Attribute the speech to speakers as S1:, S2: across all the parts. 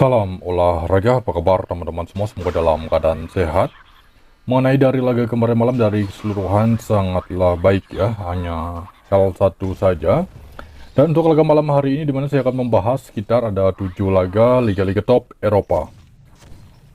S1: Salam olahraga, apa kabar teman-teman semua? Semoga dalam keadaan sehat. Mengenai dari laga kemarin malam dari keseluruhan sangatlah baik ya, hanya hal satu saja. Dan untuk laga malam hari ini dimana saya akan membahas sekitar ada 7 laga liga-liga top Eropa.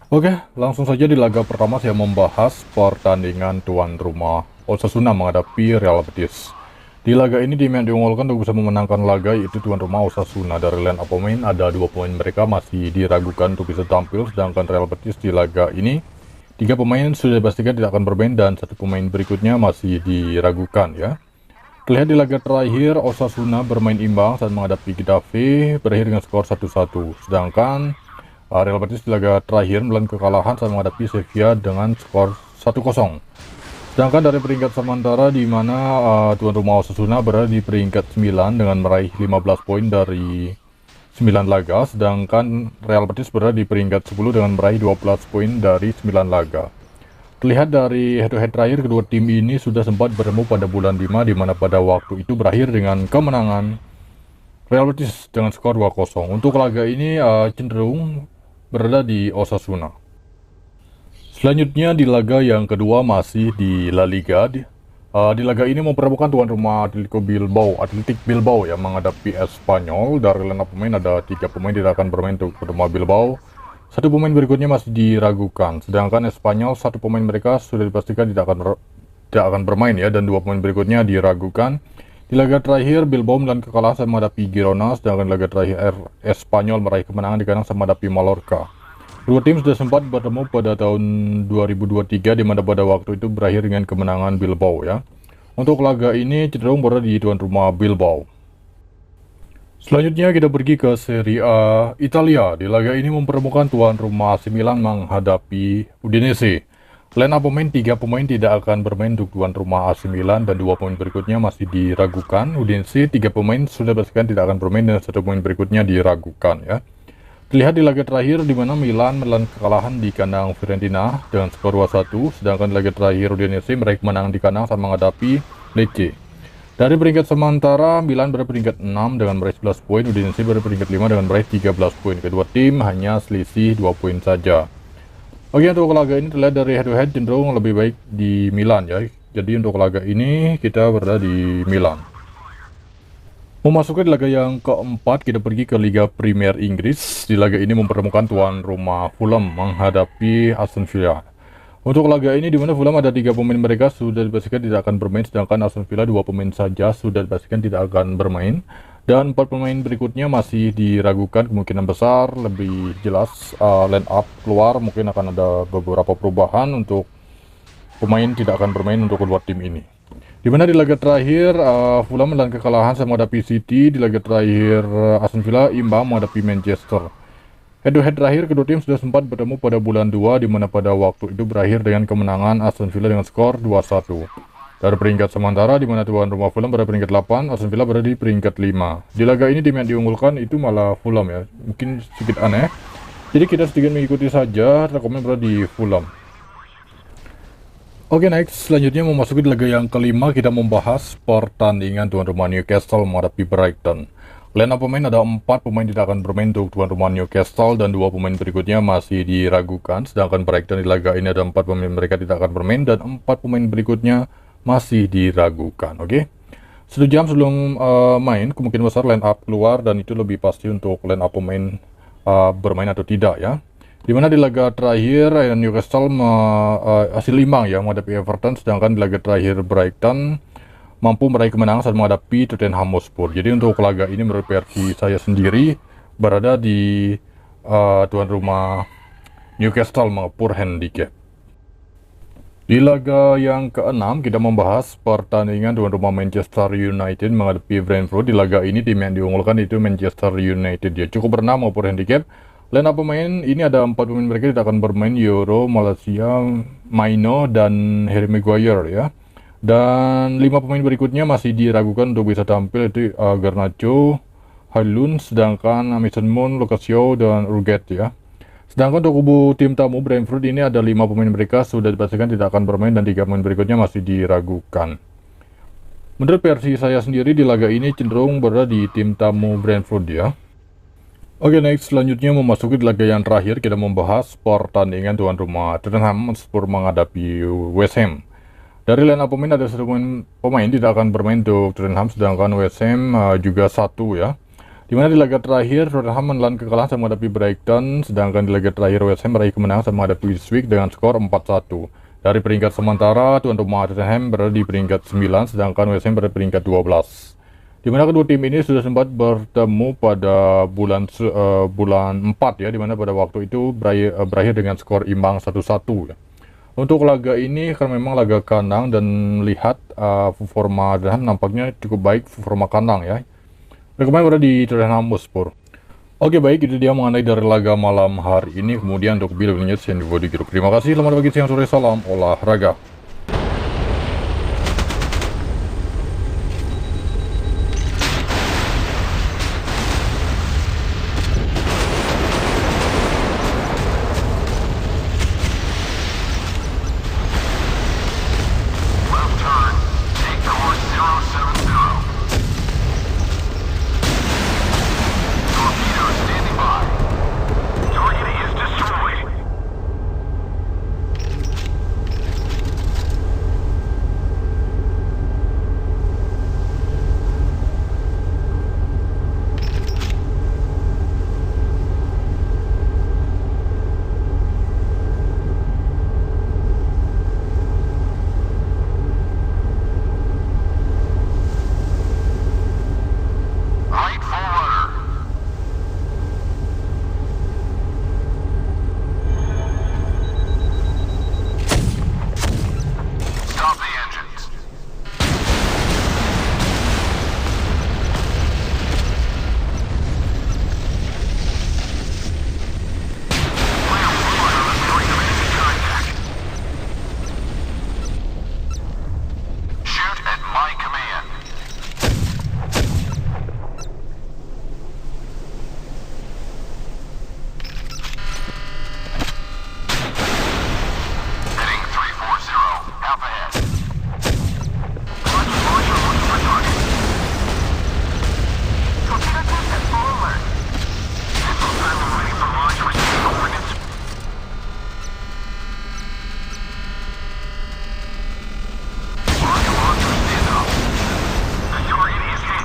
S1: Oke, langsung saja di laga pertama saya membahas pertandingan tuan rumah Osasuna menghadapi Real Betis. Di laga ini tim yang diunggulkan untuk bisa memenangkan laga yaitu tuan rumah Osasuna. Dari line up pemain ada 2 pemain mereka masih diragukan untuk bisa tampil, sedangkan Real Betis di laga ini 3 pemain sudah dipastikan tidak akan bermain dan 1 pemain berikutnya masih diragukan ya. Terlihat di laga terakhir Osasuna bermain imbang saat menghadapi Getafe berakhir dengan skor 1-1. Sedangkan Real Betis di laga terakhir menelan kekalahan saat menghadapi Sevilla dengan skor 1-0. Sedangkan dari peringkat sementara di mana tuan rumah Osasuna berada di peringkat 9 dengan meraih 15 poin dari 9 laga, sedangkan Real Betis berada di peringkat 10 dengan meraih 12 poin dari 9 laga. Terlihat dari head-to-head terakhir kedua tim ini sudah sempat bertemu pada bulan 5 di mana pada waktu itu berakhir dengan kemenangan Real Betis dengan skor 2-0. Untuk laga ini cenderung berada di Osasuna. Selanjutnya di laga yang kedua masih di La Liga. Di laga ini mempertemukan tuan rumah Athletic Bilbao yang menghadapi Espanyol. Dari line up pemain ada 3 pemain tidak akan bermain untuk rumah Bilbao. 1 pemain berikutnya masih diragukan. Sedangkan Espanyol 1 pemain mereka sudah dipastikan tidak akan bermain ya, dan 2 pemain berikutnya diragukan. Di laga terakhir Bilbao menelan kekalahan sama menghadapi Girona, sedangkan laga terakhir Espanyol meraih kemenangan di kandang sama menghadapi Mallorca. Dua tim sudah sempat bertemu pada tahun 2023 di mana pada waktu itu berakhir dengan kemenangan Bilbao ya. Untuk laga ini cenderung berada di tuan rumah Bilbao. Selanjutnya kita pergi ke Serie A Italia. Di laga ini mempertemukan tuan rumah AC Milan menghadapi Udinese. Line up pemain 3 pemain tidak akan bermain untuk tuan rumah AC Milan dan 2 pemain berikutnya masih diragukan. Udinese 3 pemain sudah pastikan tidak akan bermain dan 1 pemain berikutnya diragukan ya. Terlihat di laga terakhir di mana Milan menelan kekalahan di kandang Fiorentina dengan skor 2-1, sedangkan di laga terakhir Udinese meraih kemenangan di kandang saat menghadapi Lecce. Dari peringkat sementara, Milan berada peringkat 6 dengan meraih 11 poin, Udinese berada peringkat 5 dengan meraih 13 poin. Kedua tim hanya selisih 2 poin saja. Oke, untuk laga ini terlihat dari head-to-head cenderung lebih baik di Milan ya. Jadi untuk laga ini kita berada di Milan. Memasuki laga yang keempat, kita pergi ke Liga Premier Inggris. Di laga ini mempertemukan tuan rumah Fulham menghadapi Aston Villa. Untuk laga ini di mana Fulham ada 3 pemain mereka sudah dipastikan tidak akan bermain, sedangkan Aston Villa 2 pemain saja sudah dipastikan tidak akan bermain. Dan 4 pemain berikutnya masih diragukan, kemungkinan besar lebih jelas line up keluar, mungkin akan ada beberapa perubahan untuk pemain tidak akan bermain untuk kedua tim ini. Di mana di laga terakhir Fulham menelan kekalahan sama menghadapi City. Di laga terakhir Aston Villa imbang menghadapi Manchester. Head-to-head terakhir kedua tim sudah sempat bertemu pada bulan 2 di mana pada waktu itu berakhir dengan kemenangan Aston Villa dengan skor 2-1. Dari peringkat sementara di mana tuan rumah Fulham berada peringkat 8, Aston Villa berada di peringkat 5. Di laga ini tim yang diunggulkan itu malah Fulham ya. Mungkin sedikit aneh. Jadi kita sedikit mengikuti saja, rekomend berada di Fulham. Oke, next selanjutnya memasuki laga yang kelima, kita membahas pertandingan tuan rumah Newcastle menghadapi Brighton. Line up pemain ada 4 pemain tidak akan bermain untuk tuan rumah Newcastle dan 2 pemain berikutnya masih diragukan. Sedangkan Brighton di laga ini ada 4 pemain mereka tidak akan bermain dan 4 pemain berikutnya masih diragukan. Oke, 1 jam sebelum main kemungkinan besar line up keluar dan itu lebih pasti untuk line up pemain bermain atau tidak ya. Dimana di laga terakhir Newcastle hasil imbang ya menghadapi Everton, sedangkan di laga terakhir Brighton mampu meraih kemenangan saat menghadapi Tottenham Hotspur. Jadi untuk laga ini menurut versi saya sendiri berada di tuan rumah Newcastle mengepur handicap. Di laga yang keenam kita membahas pertandingan tuan rumah Manchester United menghadapi Brentford. Di laga ini tim yang diunggulkan itu Manchester United, dia cukup berenang mengepur handicap. Line up pemain ini ada 4 pemain mereka tidak akan bermain, Euro, Malaysia, Maino, dan Harry Maguire ya. Dan 5 pemain berikutnya masih diragukan untuk bisa tampil, itu Garnacho, Højlund, sedangkan Mason Mount, Lucas Shaw, dan Ruget ya. Sedangkan untuk kubu tim tamu Brentford ini ada 5 pemain mereka sudah dipastikan tidak akan bermain dan 3 pemain berikutnya masih diragukan. Menurut versi saya sendiri di laga ini cenderung berada di tim tamu Brentford ya. Oke, next selanjutnya memasuki laga yang terakhir, kita membahas pertandingan tuan rumah Tottenham Hotspur menghadapi West Ham. Dari line up pemain ada satu pemain tidak akan bermain untuk Tottenham, sedangkan West Ham juga satu ya. Dimana di laga terakhir Tottenham menelan kekalahan sama menghadapi Brighton, sedangkan di laga terakhir West Ham meraih kemenangan sama menghadapi Ipswich dengan skor 4-1. Dari peringkat sementara tuan rumah Tottenham berada di peringkat 9, sedangkan West Ham berada di peringkat 12. Di mana kedua tim ini sudah sempat bertemu pada bulan 4 ya, dimana pada waktu itu berakhir dengan skor imbang 1-1 ya. Untuk laga ini karena memang laga kandang dan melihat performa Tottenham nampaknya cukup baik, performa kandang ya. Mereka kemarin berada di Tottenham Hotspur. Oke, baik, itu dia mengenai dari laga malam hari ini. Kemudian untuk video news yang dibuat di grup. Terima kasih, selamat pagi, siang, sore, salam olahraga.